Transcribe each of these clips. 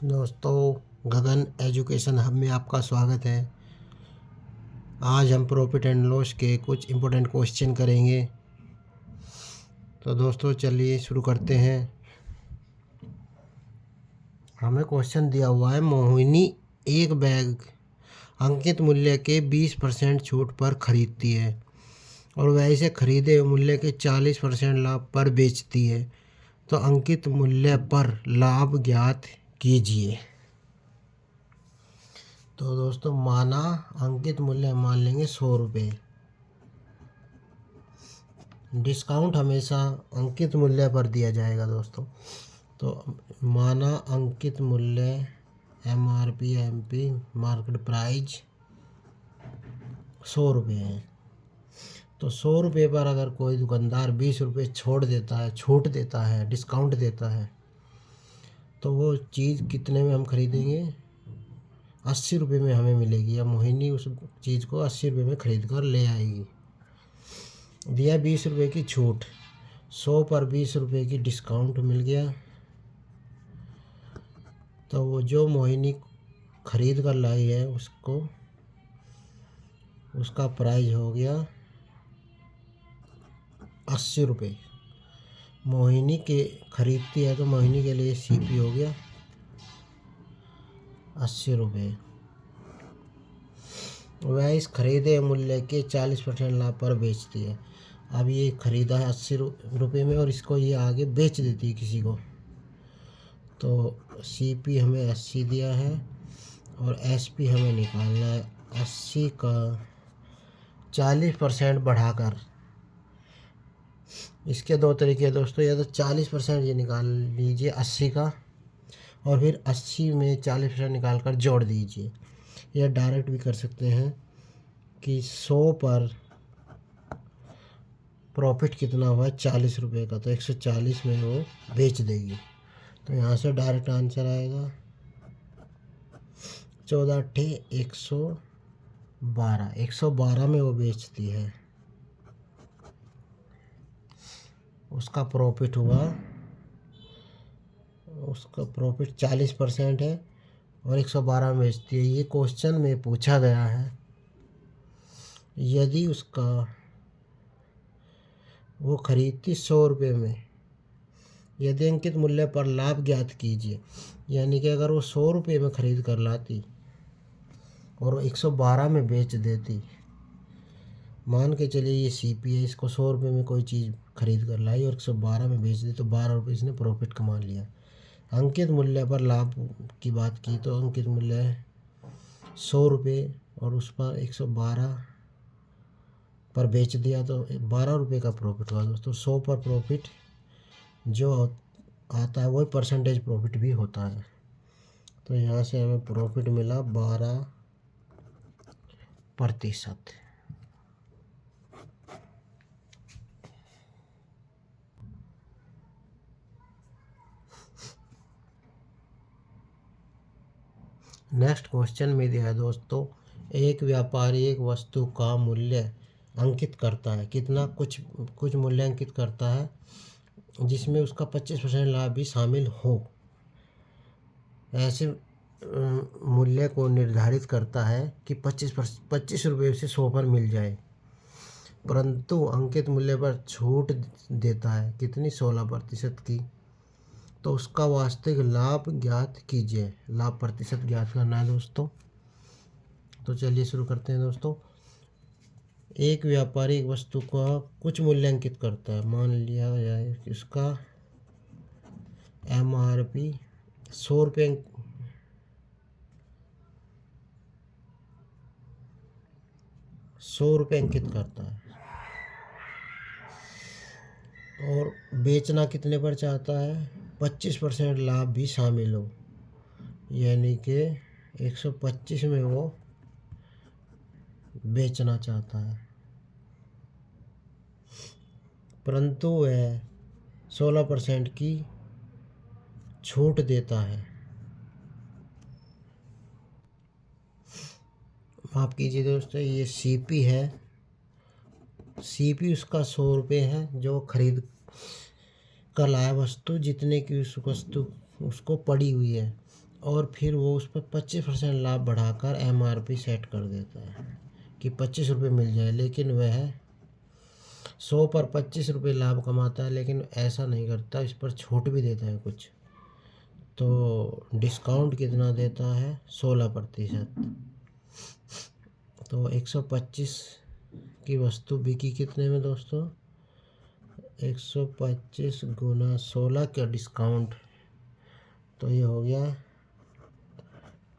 दोस्तों, गगन education hub में आपका स्वागत है। आज हम प्रॉफिट एंड लॉस के कुछ इम्पोर्टेंट क्वेश्चन करेंगे। तो दोस्तों चलिए शुरू करते हैं। हमें क्वेश्चन दिया हुआ है, मोहिनी एक बैग अंकित मूल्य के 20% छूट पर खरीदती है और वह इसे खरीदे हुए मूल्य के 40% लाभ पर बेचती है, तो अंकित मूल्य पर लाभ ज्ञात कीजिए। तो दोस्तों माना अंकित मूल्य मान लेंगे 100 रुपये। डिस्काउंट हमेशा अंकित मूल्य पर दिया जाएगा दोस्तों। तो माना अंकित मूल्य MRP MP मार्केट प्राइस 100 रुपये है। तो 100 रुपये पर अगर कोई दुकानदार 20 रुपये छोड़ देता है, छूट देता है, डिस्काउंट देता है, तो वो चीज़ कितने में हम खरीदेंगे? 80 रुपये में हमें मिलेगी, या मोहिनी उस चीज़ को 80 रुपये में खरीद कर ले आएगी। दिया 20 रुपये की छूट, 100 पर 20 रुपये की डिस्काउंट मिल गया, तो वो जो मोहिनी खरीद कर लाई है उसका प्राइस हो गया 80 रुपये। मोहिनी के खरीदती है तो मोहिनी के लिए CP हो गया 80 रुपये। वह इस खरीदे मूल्य के 40% लाभ पर बेचती है। अब ये खरीदा है 80 रुपये में और इसको ये आगे बेच देती है किसी को, तो CP हमें 80 दिया है और SP हमें निकालना है 80 का 40% बढ़ाकर। इसके दो तरीके हैं दोस्तों, या तो 40% ये निकाल लीजिए 80 का, और फिर 80 में 40% निकाल कर जोड़ दीजिए, या डायरेक्ट भी कर सकते हैं कि 100 पर प्रॉफिट कितना हुआ है 40 रुपये का, तो 140 में वो बेच देगी। तो यहाँ से डायरेक्ट आंसर आएगा 14 × 112। 112 में वो बेचती है, उसका प्रॉफिट 40% है और 112 में बेचती है। ये क्वेश्चन में पूछा गया है, यदि वो खरीदती 100 रुपये में, यदि अंकित मूल्य पर लाभ ज्ञात कीजिए। यानी कि अगर वो 100 रुपये में खरीद कर लाती और 112 में बेच देती, मान के चलिए ये CP है, इसको 100 रुपये में कोई चीज़ खरीद कर लाई और 112 में बेच दी, तो 12 रुपये इसने प्रॉफिट कमा लिया। अंकित मूल्य पर लाभ की बात की तो अंकित मूल्य है 100 रुपये और उस पर 112 पर बेच दिया, तो 12 रुपये का प्रॉफिट हुआ दोस्तों। 100 पर प्रॉफिट जो आता है वही परसेंटेज प्रॉफिट भी होता है। तो यहाँ से हमें प्रॉफिट मिला 12%। नेक्स्ट क्वेश्चन में दिया है दोस्तों, एक व्यापारी एक वस्तु का मूल्य अंकित करता है, कितना कुछ मूल्य अंकित करता है जिसमें उसका 25% लाभ भी शामिल हो। ऐसे मूल्य को निर्धारित करता है कि 25 रुपये से 100 पर मिल जाए, परंतु अंकित मूल्य पर छूट देता है कितनी? 16% की। तो उसका वास्तविक लाभ ज्ञात कीजिए। लाभ प्रतिशत ज्ञात करना है दोस्तों। तो चलिए शुरू करते हैं दोस्तों। एक व्यापारी एक वस्तु का कुछ मूल्य अंकित करता है, मान लिया जाए कि उसका MRP 100 रुपये अंकित करता है और बेचना कितने पर चाहता है? 25% लाभ भी शामिल हो, यानी कि 125 में वो बेचना चाहता है, परंतु वह 16% की छूट देता है। माफ़ कीजिए दोस्तों, ये CP है। CP उसका 100 रुपये है जो खरीद कर लाया वस्तु, जितने की उस वस्तु उसको पड़ी हुई है, और फिर वो उस पर 25% लाभ बढ़ाकर MRP सेट कर देता है कि 25 रुपये मिल जाए, लेकिन वह 100 पर 25 रुपये लाभ कमाता है, लेकिन ऐसा नहीं करता, इस पर छूट भी देता है कुछ। तो डिस्काउंट कितना देता है? 16%। तो 125 की वस्तु बिकी कितने में दोस्तों? 125 गुना 16 का डिस्काउंट, तो ये हो गया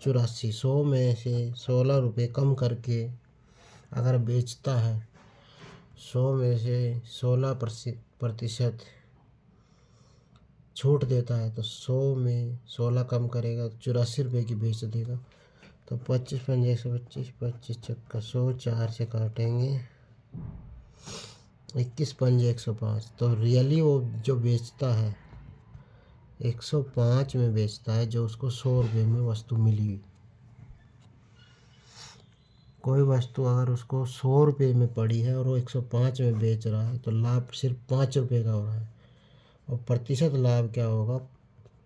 84। 100 में से 16 रुपये कम करके अगर बेचता है, 100 में से 16% छूट देता है, तो 100 में 16 कम करेगा तो 84 रुपये की बेच देगा। तो 25 पंजे 125, 25 चक्का 100, 4 से काटेंगे 21 पंजे 105। तो रियली वो जो बेचता है 105 में बेचता है, जो उसको 100 रुपये में वस्तु मिली। कोई वस्तु अगर उसको 100 रुपये में पड़ी है और वो 105 में बेच रहा है, तो लाभ सिर्फ 5 रुपये का हो रहा है। और प्रतिशत लाभ क्या होगा?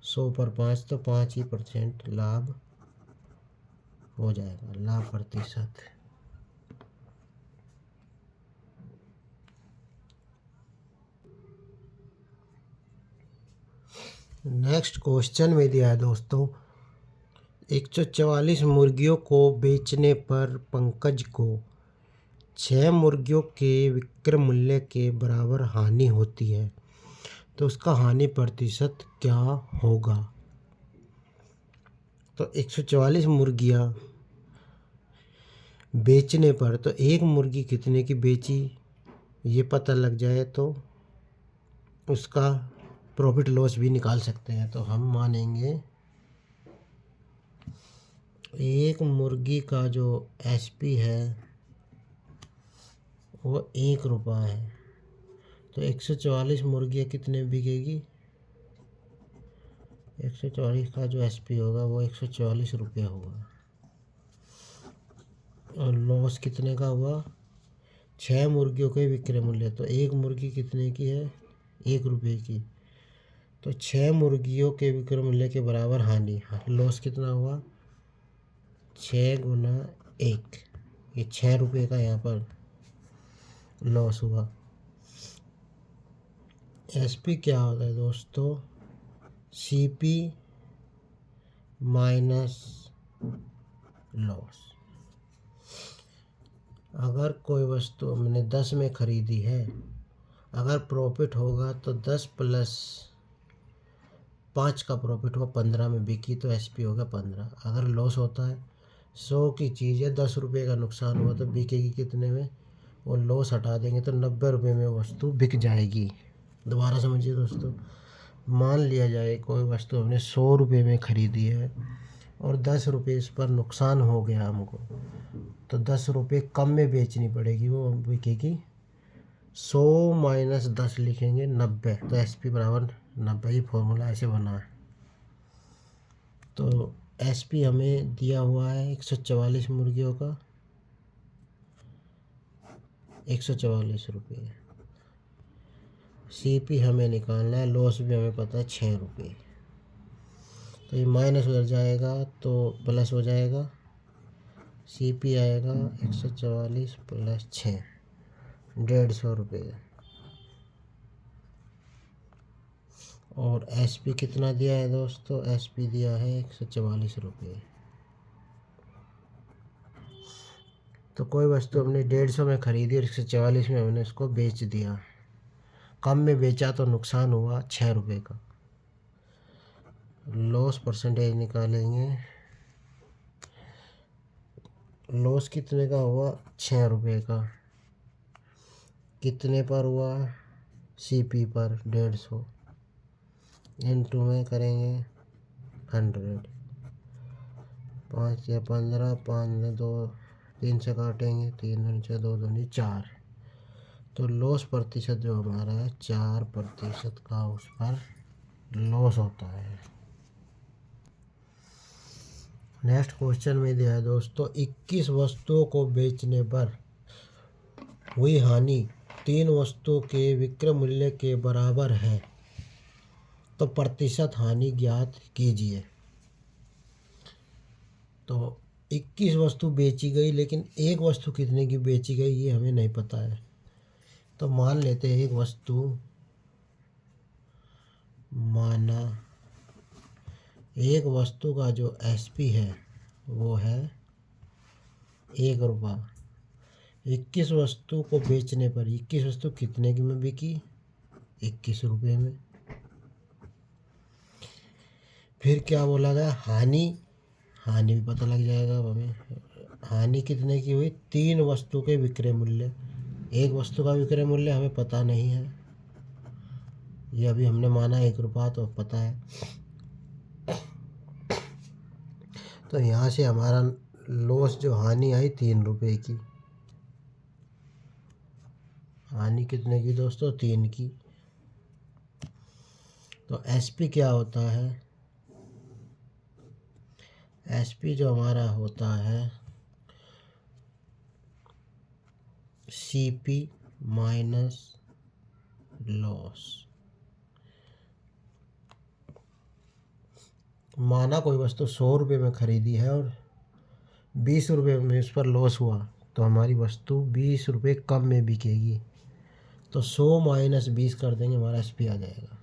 100 पर 5, तो 5% लाभ हो जाएगा, लाभ प्रतिशत। नेक्स्ट क्वेश्चन में दिया है दोस्तों, 144 मुर्गियों को बेचने पर पंकज को 6 मुर्गियों के विक्रय मूल्य के बराबर हानि होती है, तो उसका हानि प्रतिशत क्या होगा? तो 144 मुर्गियाँ बेचने पर, तो एक मुर्गी कितने की बेची ये पता लग जाए तो उसका प्रॉफिट लॉस भी निकाल सकते हैं। तो हम मानेंगे एक मुर्गी का जो SP है वो 1 रुपया है, तो 144 मुर्गियाँ कितने बिकेगी? 144 का जो SP होगा वो 144 रुपये होगा। और लॉस कितने का हुआ? 6 मुर्गियों के विक्रय मूल्य, तो एक मुर्गी कितने की है? 1 रुपये की। तो 6 मुर्गियों के विक्रय मूल्य के बराबर हानि, लॉस कितना हुआ? 6 गुना 1, ये 6 रुपये का यहाँ पर लॉस हुआ। SP क्या होता है दोस्तों? CP minus loss. अगर कोई वस्तु हमने 10 में ख़रीदी है, अगर प्रॉफिट होगा तो 10 प्लस 5 का प्रॉफिट हुआ, 15 में बिकी, तो SP होगा 15। अगर लॉस होता है, 100 की चीज़ है, 10 रुपये का नुकसान हुआ, तो बिकेगी कितने में? वो लॉस हटा देंगे तो 90 रुपये में वस्तु बिक जाएगी। दोबारा समझिए दोस्तों, मान लिया जाए कोई वस्तु हमने 100 रुपये में ख़रीदी है और 10 रुपये इस पर नुकसान हो गया हमको, तो 10 रुपये कम में बेचनी पड़ेगी, वो बिकेगी 100 माइनस 10 लिखेंगे 90, तो SP बराबर 90। ये फॉर्मूला ऐसे बना है। तो SP हमें दिया हुआ है 144 मुर्गियों का 144 रुपये। CP हमें निकालना है, लॉस भी हमें पता है 6 रुपये। तो ये माइनस हो जाएगा तो प्लस हो जाएगा, CP आएगा 144 प्लस 6, 150 रुपये। और SP कितना दिया है दोस्तों? SP दिया है 144 रुपये। तो कोई वस्तु हमने 150 में ख़रीदी और 144 में हमने उसको बेच दिया, कम में बेचा तो नुकसान हुआ 6 रुपये का। लॉस परसेंटेज निकालेंगे, लॉस कितने का हुआ? 6 रुपये का। कितने पर हुआ? CP पर 150, इंटू में करेंगे 100। 5 या 15, 5 में 2, 3 से काटेंगे, 3 दूनी 6, 2 दूनी 4। तो लॉस प्रतिशत जो हमारा है 4% का उस पर लॉस होता है। नेक्स्ट क्वेश्चन में दिया है दोस्तों, 21 वस्तुओं को बेचने पर हुई हानि 3 वस्तुओं के विक्रय मूल्य के बराबर है, तो प्रतिशत हानि ज्ञात कीजिए। तो 21 वस्तु बेची गई, लेकिन एक वस्तु कितने की बेची गई ये हमें नहीं पता है। तो मान लेते हैं एक वस्तु माना एक वस्तु का जो एसपी है वो है 1 रुपया। 21 वस्तु को बेचने पर 21 वस्तु कितने की में बिकी? 21 रुपये में। फिर क्या बोला गया? हानि। हानि भी पता लग जाएगा अब हमें। हानि कितने की हुई? 3 वस्तु के विक्रय मूल्य। एक वस्तु का विक्रय मूल्य हमें पता नहीं है, ये अभी हमने माना 1 रुपया तो पता है। तो यहाँ से हमारा लॉस जो हानि आई 3 रुपये की। हानि कितने की दोस्तों? 3 की। तो एसपी क्या होता है? एसपी जो हमारा होता है सीपी माइनस लॉस। माना कोई वस्तु 100 रुपये में खरीदी है और 20 रुपये में उस पर लॉस हुआ, तो हमारी वस्तु 20 रुपये कम में बिकेगी। तो 100 माइनस 20 कर देंगे, हमारा एसपी आ जाएगा।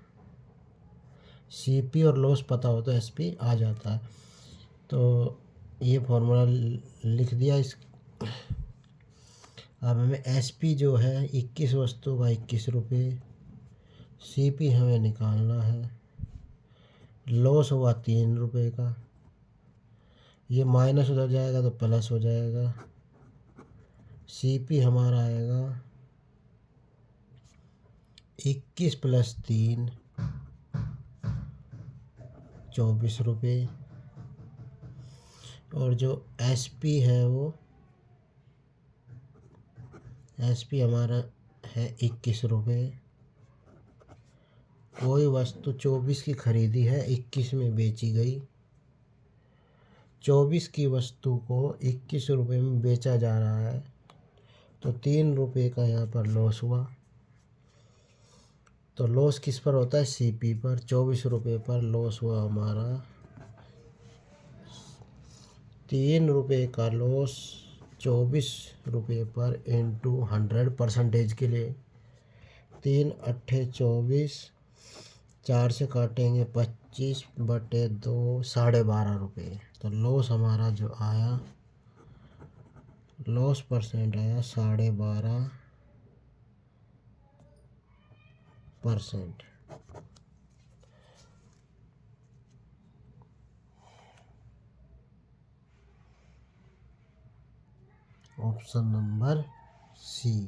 सीपी और लॉस पता हो तो एसपी आ जाता है। तो ये फॉर्मूला लिख दिया। इस अब हमें एसपी जो है 21 वस्तु का 21 रुपये, सीपी हमें निकालना है। लॉस हुआ 3 रुपये का, ये माइनस हो जाएगा तो प्लस हो जाएगा। सीपी हमारा आएगा 21 प्लस 3 24 रुपये। और जो एसपी है वो एसपी हमारा है 21 रुपये। कोई वस्तु 24 की खरीदी है, 21 में बेची गई। 24 की वस्तु को 21 रुपये में बेचा जा रहा है, तो 3 रुपये का यहाँ पर लॉस हुआ। तो लॉस किस पर होता है? सीपी पर। 24 रुपये पर लॉस हुआ हमारा। 3 रुपये का लॉस 24 रुपये पर इंटू 100% के लिए 3 अट्ठे 24, 4 से काटेंगे 25/2, 12.5 रुपये। तो लॉस हमारा जो आया, लॉस परसेंट आया 12.5%। Option number C.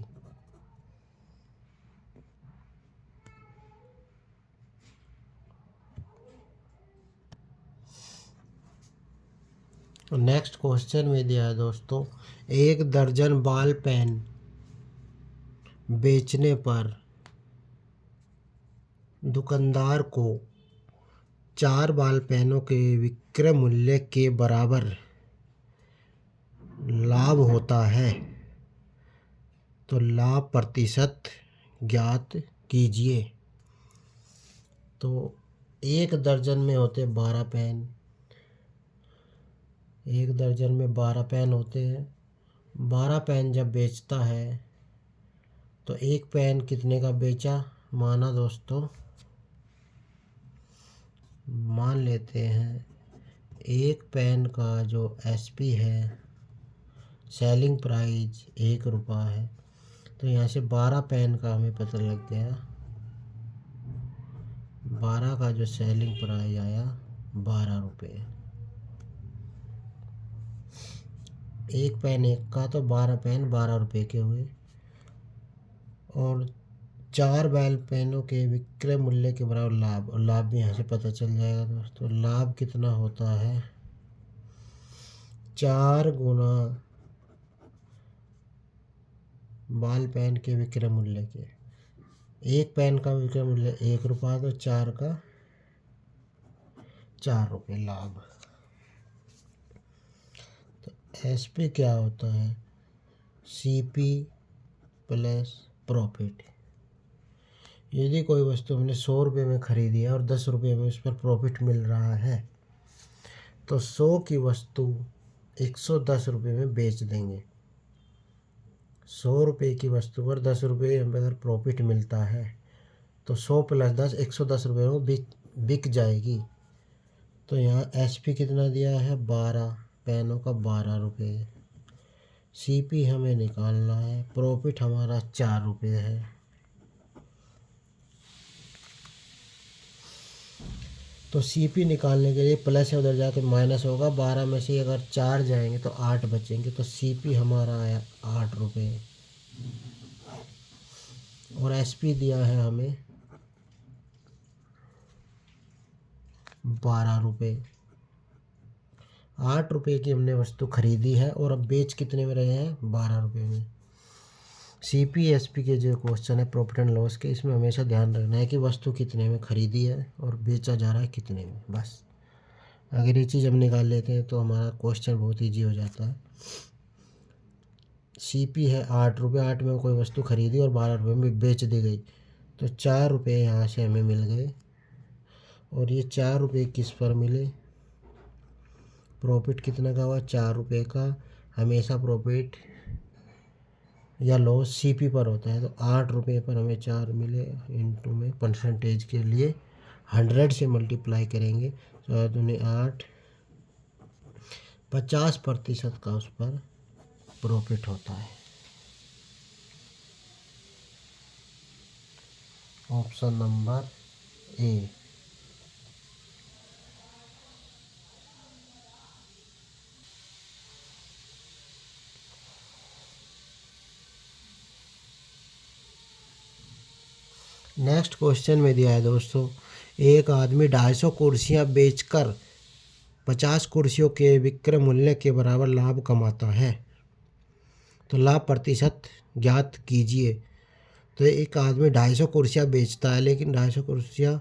Next question में दिया है दोस्तों, 1 दर्जन बॉल पेन बेचने पर दुकानदार को 4 बॉल पेनों के विक्रय मूल्य के बराबर लाभ होता है, तो लाभ प्रतिशत ज्ञात कीजिए। तो 1 दर्जन में होते 12 पेन। 1 दर्जन में 12 पेन होते हैं। 12 पेन जब बेचता है तो 1 पेन कितने का बेचा? माना दोस्तों, मान लेते हैं 1 पेन का जो एसपी है, सेलिंग प्राइस 1 रुपया है। तो यहाँ से 12 पेन का हमें पता लग गया। 12 का जो सेलिंग प्राइस आया 12 रुपये। 1 पेन 1 का, तो 12 पेन 12 रुपये के हुए। और 4 बॉल पेनों के विक्रय मूल्य के बराबर लाभ, और लाभ भी यहाँ से पता चल जाएगा दोस्तों। लाभ कितना होता है? 4 गुना बॉल पेन के विक्रय मूल्य के। 1 पेन का विक्रय मूल्य 1 रुपया, तो 4 का 4 रुपये लाभ। तो एसपी क्या होता है? CP plus profit. यदि कोई वस्तु हमने 100 रुपये में खरीदी है और 10 रुपये में उस पर प्रॉफिट मिल रहा है, तो 100 की वस्तु 110 रुपये में बेच देंगे। 100 रुपये की वस्तु पर 10 रुपये हमें अगर प्रॉफिट मिलता है तो 100 + 10 110 रुपये में बिक जाएगी। तो यहाँ SP कितना दिया है 12, पेनों का 12 रुपये। CP हमें निकालना है, प्रॉफिट हमारा 4 रुपये है। तो CP निकालने के लिए प्लस है, उधर जाकर माइनस होगा। 12 में से अगर 4 जाएंगे तो 8 बचेंगे। तो CP हमारा आया 8 रुपये और SP दिया है हमें 12 रुपये। 8 रुपये की हमने वस्तु खरीदी है और अब बेच कितने में रहे हैं 12 रुपये में। CP SP के जो क्वेश्चन है प्रॉफिट एंड लॉस के, इसमें हमेशा ध्यान रखना है कि वस्तु कितने में खरीदी है और बेचा जा रहा है कितने में। बस अगर ये चीज़ हम निकाल लेते हैं तो हमारा क्वेश्चन बहुत ईजी हो जाता है। CP है 8 रुपये, 8 में कोई वस्तु खरीदी और 12 रुपये में बेच दी गई, तो 4 रुपये यहाँ से हमें मिल गए। और ये 4 रुपये किस पर मिले, प्रॉफिट कितना का हुआ 4 रुपये का। हमेशा प्रॉफिट या लॉस CP पर होता है। तो 8 रुपये पर हमें 4 मिले, इंटू में परसेंटेज के लिए 100 से मल्टीप्लाई करेंगे तो 8, 50% का उस पर प्रॉफिट होता है। Option number A. Next question में दिया है दोस्तों, एक आदमी 250 कुर्सियां बेचकर 50 कुर्सियों के विक्रय मूल्य के बराबर लाभ कमाता है, तो लाभ प्रतिशत ज्ञात कीजिए। तो एक आदमी 250 कुर्सियां बेचता है, लेकिन 250 कुर्सियां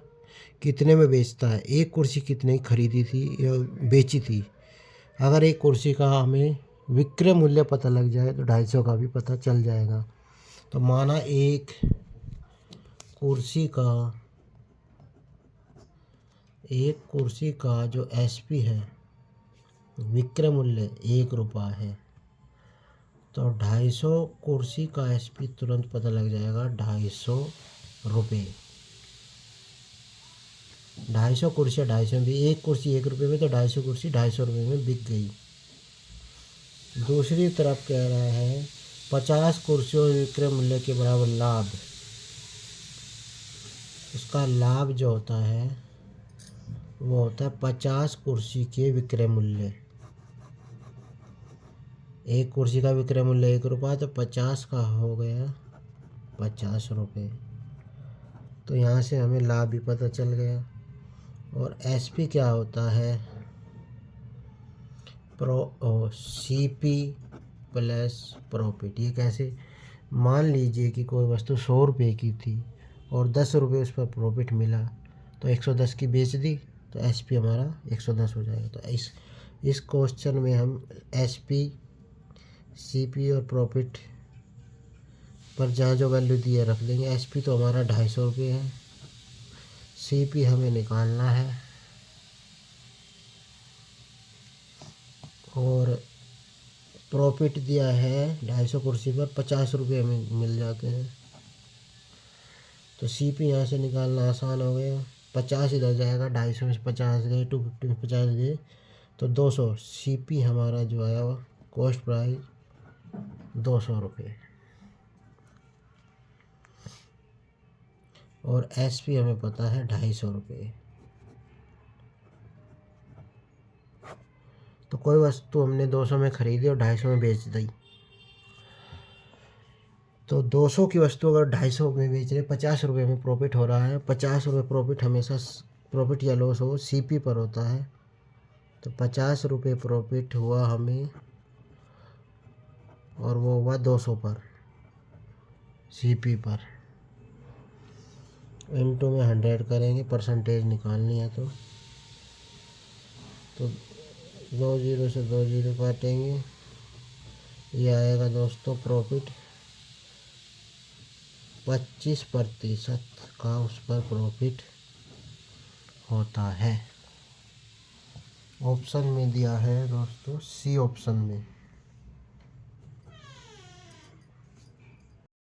कितने में बेचता है, एक कुर्सी कितने की खरीदी थी या बेची थी। अगर एक कुर्सी का हमें विक्रय मूल्य पता लग जाए तो 250 का भी पता चल जाएगा। तो माना एक कुर्सी का जो SP है विक्रय मूल्य 1 रुपया है, तो 250 कुर्सी का SP तुरंत पता लग जाएगा 250 रुपये। 250 कुर्सियाँ 250 में, एक कुर्सी 1 रुपये में, तो 250 कुर्सी 250 रुपये में बिक गई। दूसरी तरफ कह रहा है 50 कुर्सियों विक्रय मूल्य के बराबर लाभ, उसका लाभ जो होता है वो होता है 50 कुर्सी के विक्रय मूल्य। एक कुर्सी का विक्रय मूल्य 1 रुपया, तो 50 का हो गया 50 रुपये। तो यहाँ से हमें लाभ भी पता चल गया। और SP क्या होता है, CP प्लस प्रॉफिट। ये कैसे, मान लीजिए कि कोई वस्तु 100 रुपये की थी और 10 रुपये उस पर प्रॉफिट मिला, तो 110 की बेच दी, तो SP हमारा 110 हो जाएगा। तो इस क्वेश्चन में हम SP, CP और प्रॉफिट पर जहाँ जो वैल्यू दी है रख देंगे। SP तो हमारा 250 रुपये है, CP हमें निकालना है, और प्रॉफिट दिया है 250 कुर्सी पर 50 रुपये हमें मिल जाते हैं। तो CP यहाँ से निकालना आसान हो गया। 50 इधर जाएगा, 250 में से 50 गए, 250 में 50 गए, तो 200। CP हमारा जो आया वो कॉस्ट प्राइस 200 रुपये। और SP हमें पता है 250 रुपये। तो कोई वस्तु हमने 200 में खरीदी और 250 में बेच दी, तो 200 की वस्तु अगर 250 में बेच रहे, 50 रुपये में प्रॉफिट हो रहा है। 50 रुपये प्रॉफिट हमेशा प्रॉफिट या लॉस हो CP पर होता है। तो 50 रुपये प्रॉफिट हुआ हमें, और वो हुआ 200 पर CP पर, इंटू में 100 करेंगे, परसेंटेज निकालनी है। तो 2 0 से 2 0 काटेंगे, ये आएगा दोस्तों प्रॉफिट 25% का उस पर प्रॉफिट होता है। ऑप्शन में दिया है दोस्तों सी ऑप्शन में।